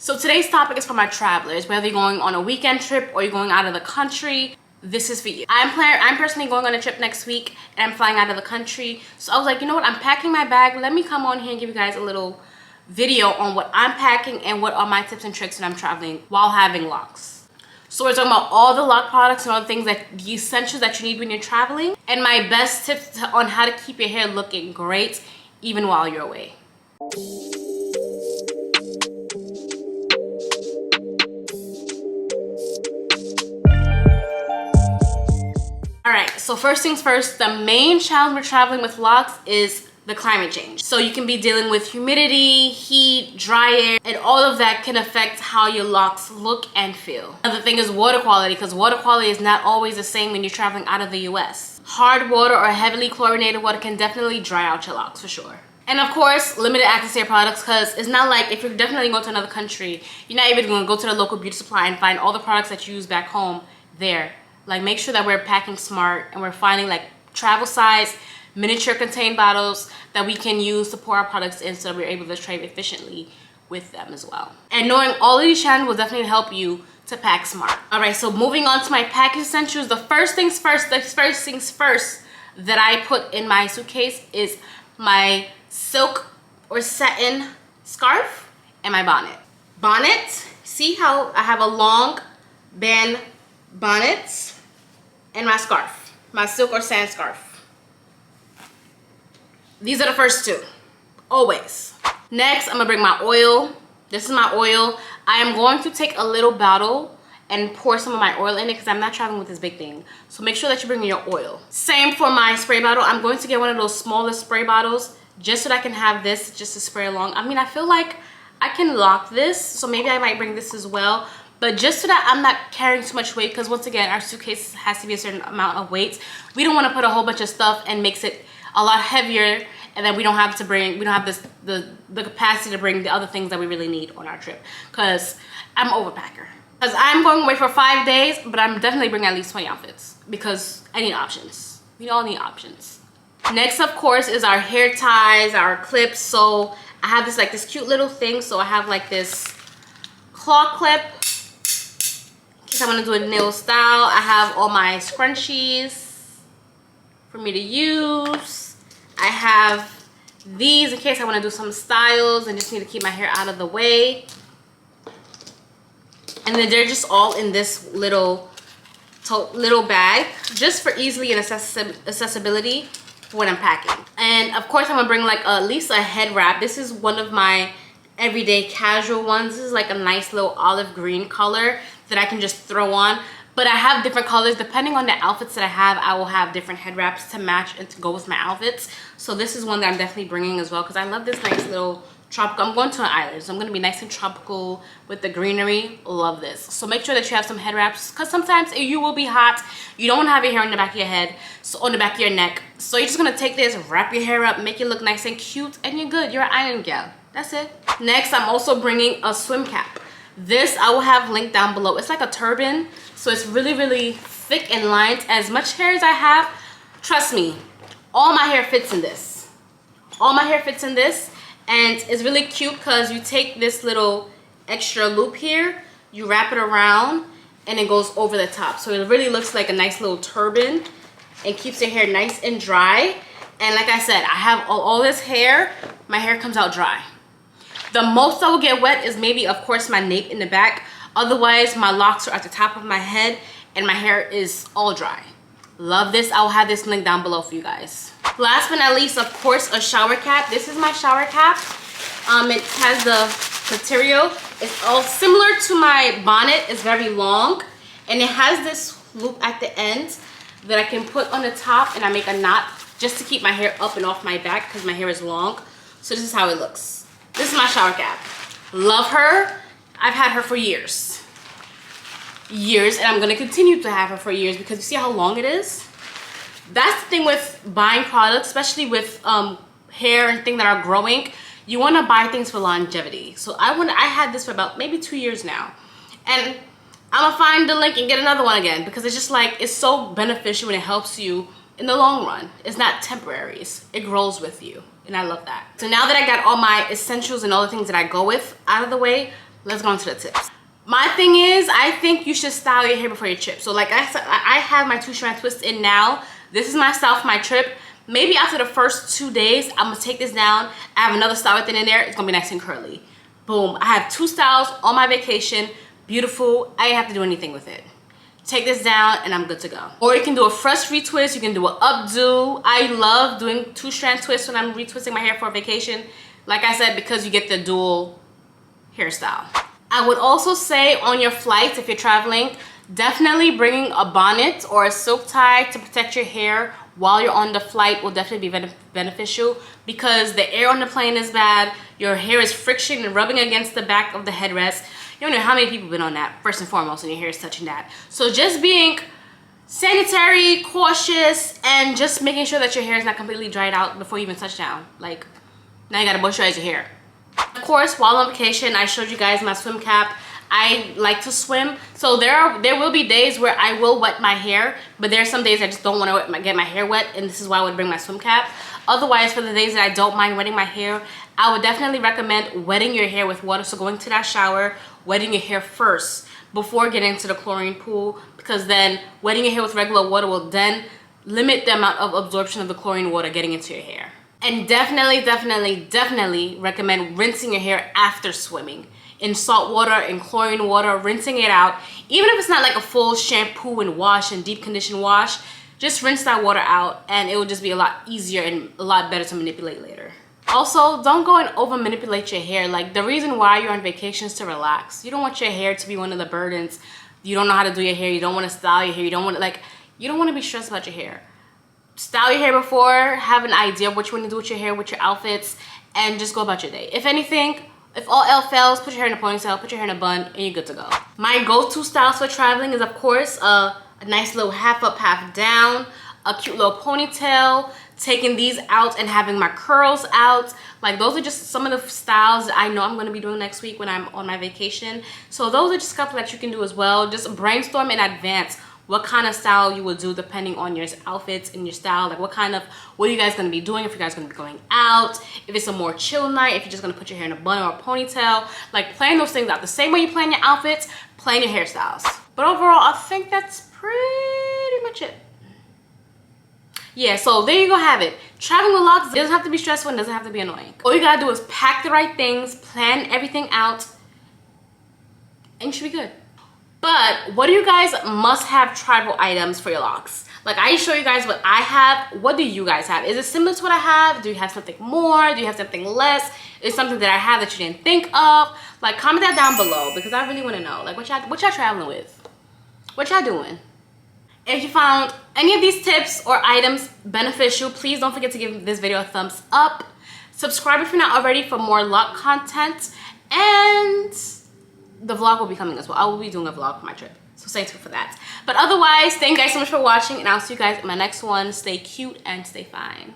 So today's topic is for my travelers, whether you're going on a weekend trip or you're going out of the country. This is for you. I'm personally going on a trip next week and I'm flying out of the country. So I was like, you know what? I'm packing my bag. Let me come on here and give you guys a little video on what I'm packing and what are my tips and tricks when I'm traveling while having LOCS. So we're talking about all the LOC products and all the things the essentials that you need when you're traveling, and my best tips on how to keep your hair looking great even while you're away. Alright, so first things first, the main challenge with traveling with LOCS is the climate change. So you can be dealing with humidity, heat, dry air, and all of that can affect how your LOCS look and feel. Another thing is water quality, because water quality is not always the same when you're traveling out of the US. Hard water or heavily chlorinated water can definitely dry out your LOCS for sure. And of course, limited access to your products, because it's not like if you're definitely going to another country, you're not even going to go to the local beauty supply and find all the products that you use back home there. Like, make sure that we're packing smart and we're finding like travel size, miniature contained bottles that we can use to pour our products in so that we're able to trade efficiently with them as well. And knowing all of these channels will definitely help you to pack smart. All right, so moving on to my package essentials, the first things first that I put in my suitcase is my silk or satin scarf and my bonnet. Bonnet, see how I have a long band bonnet, and my scarf, my silk or satin scarf. These are the first two, always. Next, I'm gonna bring my oil. This is my oil. I am going to take a little bottle and pour some of my oil in it because I'm not traveling with this big thing. So make sure that you bring your oil. Same for my spray bottle. I'm going to get one of those smaller spray bottles just so that I can have this just to spray along. I mean, I feel like I can lock this, so maybe I might bring this as well. But just so that I'm not carrying too much weight, because once again, our suitcase has to be a certain amount of weight. We don't want to put a whole bunch of stuff and makes it a lot heavier, and then we don't have the capacity to bring the other things that we really need on our trip, because I'm an overpacker. Because I'm going away for 5 days, but I'm definitely bringing at least 20 outfits because I need options. We all need options. Next, of course, is our hair ties, our clips. So I have this cute little thing. So I have like this claw clip in case I want to do a nail style. I have all my scrunchies for me to use. I have these in case I want to do some styles and just need to keep my hair out of the way. And then they're just all in this little bag, just for easily and accessibility for when I'm packing. And of course, I'm gonna bring like at least a head wrap. This is one of my everyday casual ones. This is like a nice little olive green color that I can just throw on. But I have different colors. Depending on the outfits that I will have different head wraps to match and to go with my outfits. So this is one that I'm definitely bringing as well, because I love this nice little tropical. I'm going to an island, so I'm going to be nice and tropical with the greenery. Love this. So make sure that you have some head wraps, because sometimes you will be hot. You don't want to have your hair on the back of your head, so on the back of your neck. So you're just going to take this, wrap your hair up, make it look nice and cute, and you're good. You're an island gal. That's it. Next, I'm also bringing a swim cap. This I will have linked down below. It's like a turban, so it's really, really thick and lined. As much hair as I have, trust me, all my hair fits in this. All my hair fits in this. And it's really cute because you take this little extra loop here, you wrap it around, and it goes over the top. So it really looks like a nice little turban and keeps your hair nice and dry. And like I said, I have all this hair. My hair comes out dry. The most I will get wet is maybe, of course, my nape in the back. Otherwise, my locks are at the top of my head and my hair is all dry. Love this. I'll have this link down below for you guys. Last but not least, of course, a shower cap. This is my shower cap. It has the material. It's all similar to my bonnet. It's very long, and it has this loop at the end that I can put on the top, and I make a knot just to keep my hair up and off my back because my hair is long. So this is how it looks. This is my shower cap. Love her. I've had her for years. And I'm going to continue to have her for years because you see how long it is? That's the thing with buying products, especially with hair and things that are growing. You want to buy things for longevity. So I had this for about maybe 2 years now, and I'm gonna find the link and get another one again, because it's just like, it's so beneficial and it helps you in the long run. It's not temporary. It grows with you, and I love that. So now that I got all my essentials and all the things that I go with out of the way, let's go into the tips. My thing is, I think you should style your hair before your trip. So like I said, I have my 2-strand twist in now. This is my style for my trip. Maybe after the first 2 days, I'm gonna take this down. I have another style with it in there. It's gonna be nice and curly. Boom, I have 2 styles on my vacation. Beautiful, I didn't have to do anything with it. Take this down and I'm good to go. Or you can do a fresh retwist, you can do an updo. I love doing 2-strand twists when I'm retwisting my hair for a vacation. Like I said, because you get the dual hairstyle. I would also say on your flights, if you're traveling, definitely bringing a bonnet or a silk tie to protect your hair while you're on the flight will definitely be beneficial, because the air on the plane is bad. Your hair is friction and rubbing against the back of the headrest. You don't know how many people have been on that, first and foremost, and your hair is touching that. So just being sanitary, cautious, and just making sure that your hair is not completely dried out before you even touch down. Like, now you gotta moisturize your hair. Of course, while on vacation, I showed you guys my swim cap. I like to swim, so there will be days where I will wet my hair, but there are some days I just don't want to get my hair wet, and this is why I would bring my swim cap. Otherwise, for the days that I don't mind wetting my hair, I would definitely recommend wetting your hair with water. So going to that shower, wetting your hair first before getting into the chlorine pool, because then wetting your hair with regular water will then limit the amount of absorption of the chlorine water getting into your hair. And definitely recommend rinsing your hair after swimming. In salt water, in chlorine water, rinsing it out. Even if it's not like a full shampoo and wash and deep condition wash, just rinse that water out and it will just be a lot easier and a lot better to manipulate later. Also, don't go and over manipulate your hair. Like, the reason why you're on vacation is to relax. You don't want your hair to be one of the burdens. You don't know how to do your hair. You don't want to style your hair. You don't want to be stressed about your hair. Style your hair before, have an idea of what you want to do with your hair, with your outfits, and just go about your day. If anything, if all else fails, put your hair in a ponytail, put your hair in a bun, and you're good to go. My go-to styles for traveling is, of course, a nice little half up, half down, a cute little ponytail, taking these out and having my curls out. Like, those are just some of the styles that I know I'm going to be doing next week when I'm on my vacation. So those are just a couple that you can do as well. Just brainstorm in advance what kind of style you will do depending on your outfits and your style. Like, what are you guys going to be doing, if you guys going to be going out, if it's a more chill night, if you're just going to put your hair in a bun or a ponytail. Like, plan those things out. The same way you plan your outfits, plan your hairstyles. But overall, I think that's pretty much it. Yeah, so there you go, have it. Traveling with LOCS doesn't have to be stressful and doesn't have to be annoying. All you gotta do is pack the right things, plan everything out, and you should be good. But what do you guys must-have travel items for your LOCS? Like, I show you guys what I have. What do you guys have? Is it similar to what I have? Do you have something more? Do you have something less? Is something that I have that you didn't think of? Like, comment that down below, because I really want to know. Like, what y'all traveling with? What y'all doing? If you found any of these tips or items beneficial, please don't forget to give this video a thumbs up. Subscribe if you're not already for more LOC content. And the vlog will be coming as well. I will be doing a vlog for my trip, so stay tuned for that. But otherwise, thank you guys so much for watching, and I'll see you guys in my next one. Stay cute and stay fine.